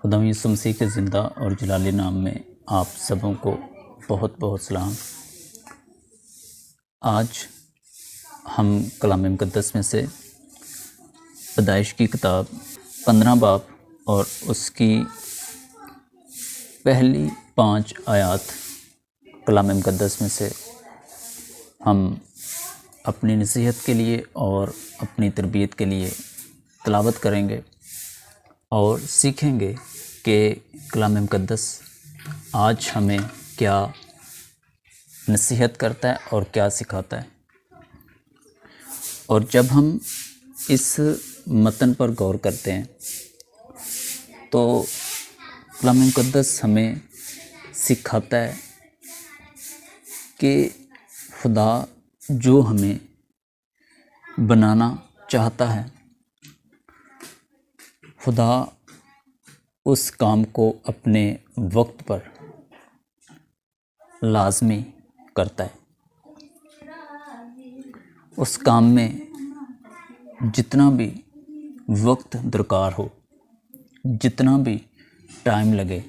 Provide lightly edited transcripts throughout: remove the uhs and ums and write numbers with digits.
خدا یسوع مسیح کے زندہ اور جلالی نام میں آپ سبوں کو بہت بہت سلام۔ آج ہم کلام مقدس میں سے پیدائش کی کتاب 15 باب اور اس کی پہلی 5 آیات کلام مقدس میں سے ہم اپنی نصیحت کے لیے اور اپنی تربیت کے لیے تلاوت کریں گے اور سیکھیں گے کہ کلام مقدس آج ہمیں کیا نصیحت کرتا ہے اور کیا سکھاتا ہے۔ اور جب ہم اس متن پر غور کرتے ہیں تو کلام مقدس ہمیں سکھاتا ہے کہ خدا جو ہمیں بنانا چاہتا ہے، خدا اس کام کو اپنے وقت پر لازمی کرتا ہے۔ اس کام میں جتنا بھی وقت درکار ہو، جتنا بھی ٹائم لگے،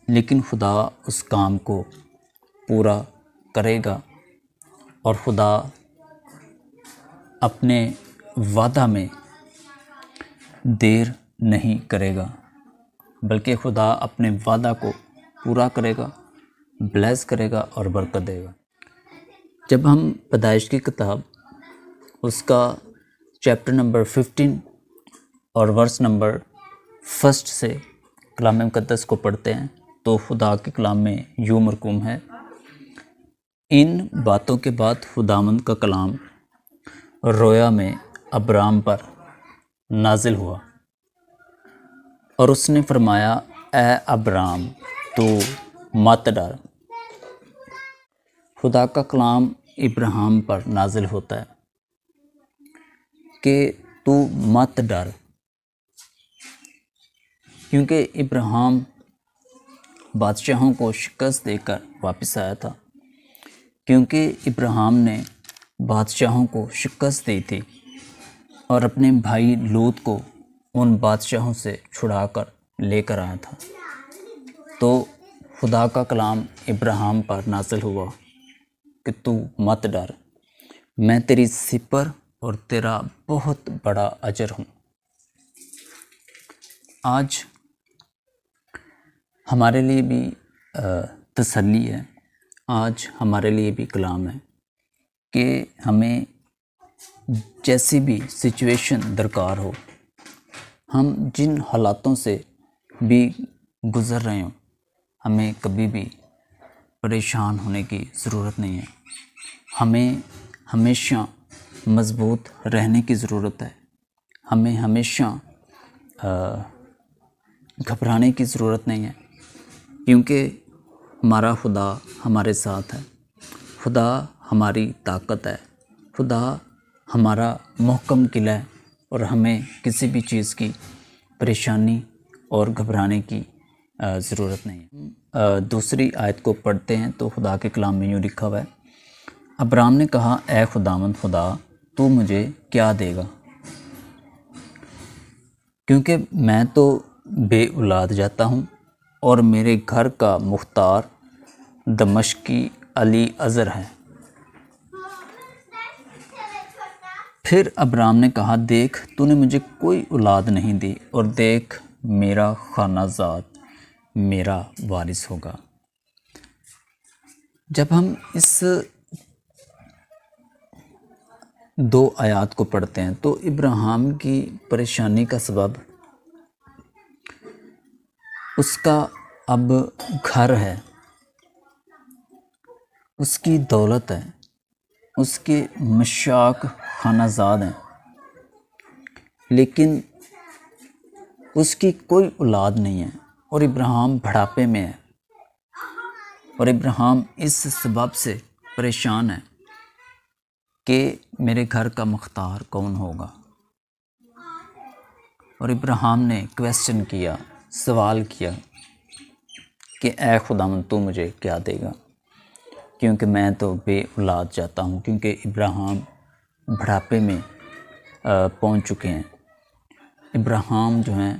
لیکن خدا اس کام کو پورا کرے گا اور خدا اپنے وعدہ میں دیر نہیں کرے گا، بلکہ خدا اپنے وعدہ کو پورا کرے گا، بلیس کرے گا اور برکت دے گا۔ جب ہم پیدائش کی کتاب اس کا چیپٹر نمبر 15 اور ورس نمبر 1 سے کلام مقدس کو پڑھتے ہیں تو خدا کے کلام میں یوں مرقوم ہے: ان باتوں کے بعد خداوند کا کلام رویا میں ابرام پر نازل ہوا اور اس نے فرمایا، اے ابرام تو مت ڈر۔ خدا کا کلام ابراہیم پر نازل ہوتا ہے کہ تو مت ڈر، کیونکہ ابراہیم بادشاہوں کو شکست دے کر واپس آیا تھا، کیونکہ ابراہیم نے بادشاہوں کو شکست دی تھی اور اپنے بھائی لوط کو ان بادشاہوں سے چھڑا کر لے کر آیا تھا۔ تو خدا کا کلام ابراہیم پر نازل ہوا کہ تو مت ڈر، میں تیری سپر اور تیرا بہت بڑا اجر ہوں۔ آج ہمارے لیے بھی تسلی ہے، آج ہمارے لیے بھی کلام ہے کہ ہمیں جیسی بھی سچویشن درکار ہو، ہم جن حالاتوں سے بھی گزر رہے ہوں، ہمیں کبھی بھی پریشان ہونے کی ضرورت نہیں ہے۔ ہمیں ہمیشہ مضبوط رہنے کی ضرورت ہے، ہمیں ہمیشہ گھبرانے کی ضرورت نہیں ہے، کیونکہ ہمارا خدا ہمارے ساتھ ہے، خدا ہماری طاقت ہے، خدا ہمارا محکم قلعہ ہے اور ہمیں کسی بھی چیز کی پریشانی اور گھبرانے کی ضرورت نہیں ہے۔ دوسری آیت کو پڑھتے ہیں تو خدا کے کلام میں یوں لکھا ہوا ہے: ابرام نے کہا، اے خداوند خدا، تو مجھے کیا دے گا؟ کیونکہ میں تو بے اولاد جاتا ہوں اور میرے گھر کا مختار دمشقی علی عذر ہے۔ پھر ابرام نے کہا، دیکھ، تو نے مجھے کوئی اولاد نہیں دی اور دیکھ، میرا خانہ زاد میرا وارث ہوگا۔ جب ہم اس 2 آیات کو پڑھتے ہیں تو ابراہیم کی پریشانی کا سبب اس کا اب گھر ہے، اس کی دولت ہے، اس کے مشاق خانہ زاد ہیں، لیکن اس کی کوئی اولاد نہیں ہے اور ابراہیم بڑھاپے میں ہے اور ابراہیم اس سبب سے پریشان ہے کہ میرے گھر کا مختار کون ہوگا۔ اور ابراہیم نے کویسچن کیا، سوال کیا کہ اے خداوند، تو مجھے کیا دے گا؟ کیونکہ میں تو بے اولاد جاتا ہوں، کیونکہ ابراہیم بڑھاپے میں پہنچ چکے ہیں۔ ابراہیم جو ہیں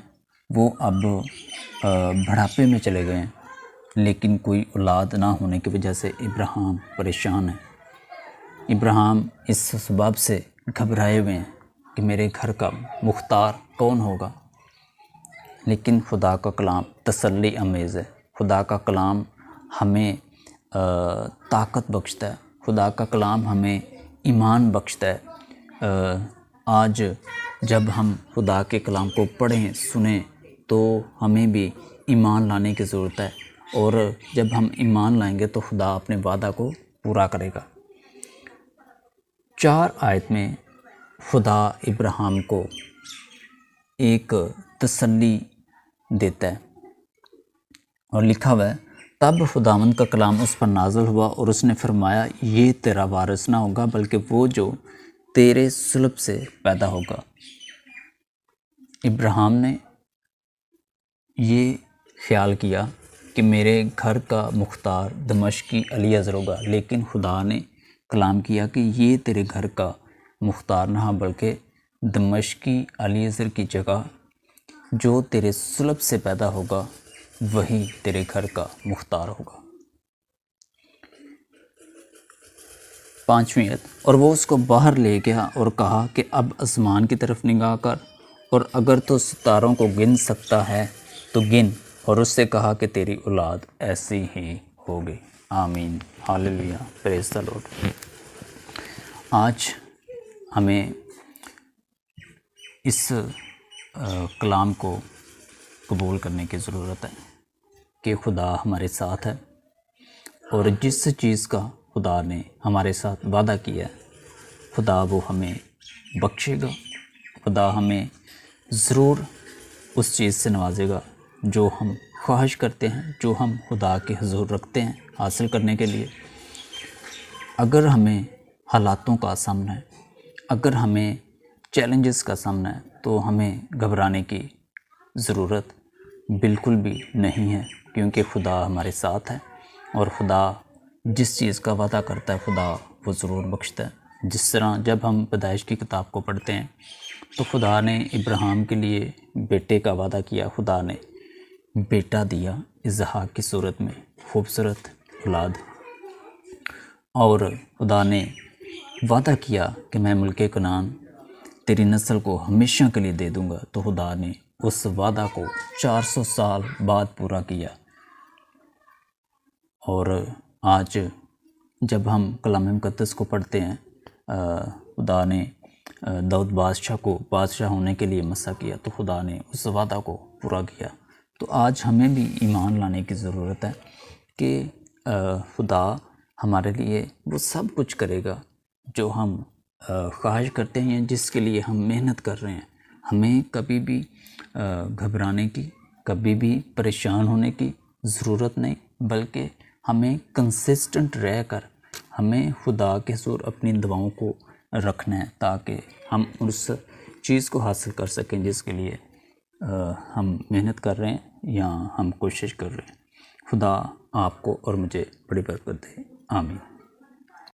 وہ اب بڑھاپے میں چلے گئے ہیں، لیکن کوئی اولاد نہ ہونے کی وجہ سے ابراہیم پریشان ہے۔ ابراہیم اس سبب سے گھبرائے ہوئے ہیں کہ میرے گھر کا مختار کون ہوگا، لیکن خدا کا کلام تسلی آمیز ہے۔ خدا کا کلام ہمیں طاقت بخشتا ہے، خدا کا کلام ہمیں ایمان بخشتا ہے۔ آج جب ہم خدا کے کلام کو پڑھیں سنیں تو ہمیں بھی ایمان لانے کی ضرورت ہے، اور جب ہم ایمان لائیں گے تو خدا اپنے وعدہ کو پورا کرے گا۔ 4 آیت میں خدا ابراہیم کو ایک تسلی دیتا ہے، اور لکھا ہوا ہے تب خداوند کا کلام اس پر نازل ہوا اور اس نے فرمایا یہ تیرا وارث نہ ہوگا بلکہ وہ جو تیرے صلب سے پیدا ہوگا۔ ابراہیم نے یہ خیال کیا کہ میرے گھر کا مختار دمشقی علی اذر ہوگا، لیکن خدا نے کلام کیا کہ یہ تیرے گھر کا مختار نہ بلکہ دمشقی علی اذر کی جگہ جو تیرے صلب سے پیدا ہوگا وہی تیرے گھر کا مختار ہوگا۔ 5ویں آیت، اور وہ اس کو باہر لے گیا اور کہا کہ اب آسمان کی طرف نگاہ کر، اور اگر تو ستاروں کو گن سکتا ہے تو گن، اور اس سے کہا کہ تیری اولاد ایسی ہی ہوگی۔ آمین، ہاللیلویہ، پریز دی لارڈ۔ آج ہمیں اس کلام کو قبول کرنے کی ضرورت ہے کہ خدا ہمارے ساتھ ہے، اور جس چیز کا خدا نے ہمارے ساتھ وعدہ کیا ہے خدا وہ ہمیں بخشے گا، خدا ہمیں ضرور اس چیز سے نوازے گا جو ہم خواہش کرتے ہیں، جو ہم خدا کے حضور رکھتے ہیں حاصل کرنے کے لیے۔ اگر ہمیں حالاتوں کا سامنا ہے، اگر ہمیں چیلنجز کا سامنا ہے تو ہمیں گھبرانے کی ضرورت بالکل بھی نہیں ہے، کیونکہ خدا ہمارے ساتھ ہے، اور خدا جس چیز کا وعدہ کرتا ہے خدا وہ ضرور بخشتا ہے۔ جس طرح جب ہم پیدائش کی کتاب کو پڑھتے ہیں تو خدا نے ابراہیم کے لیے بیٹے کا وعدہ کیا، خدا نے بیٹا دیا اسحاق کی صورت میں، خوبصورت اولاد، اور خدا نے وعدہ کیا کہ میں ملک کنعان تیری نسل کو ہمیشہ کے لیے دے دوں گا، تو خدا نے اس وعدہ کو 400 سال بعد پورا کیا۔ اور آج جب ہم کلام مقدس کو پڑھتے ہیں، خدا نے داؤد بادشاہ کو بادشاہ ہونے کے لیے مسا کیا، تو خدا نے اس وعدہ کو پورا کیا۔ تو آج ہمیں بھی ایمان لانے کی ضرورت ہے کہ خدا ہمارے لیے وہ سب کچھ کرے گا جو ہم خواہش کرتے ہیں، جس کے لیے ہم محنت کر رہے ہیں۔ ہمیں کبھی بھی گھبرانے کی، کبھی بھی پریشان ہونے کی ضرورت نہیں، بلکہ ہمیں کنسسٹنٹ رہ کر ہمیں خدا کے حضور اپنی دعاؤں کو رکھنا ہے، تاکہ ہم اس چیز کو حاصل کر سکیں جس کے لیے ہم محنت کر رہے ہیں یا ہم کوشش کر رہے ہیں۔ خدا آپ کو اور مجھے بڑی برکت دے، آمین۔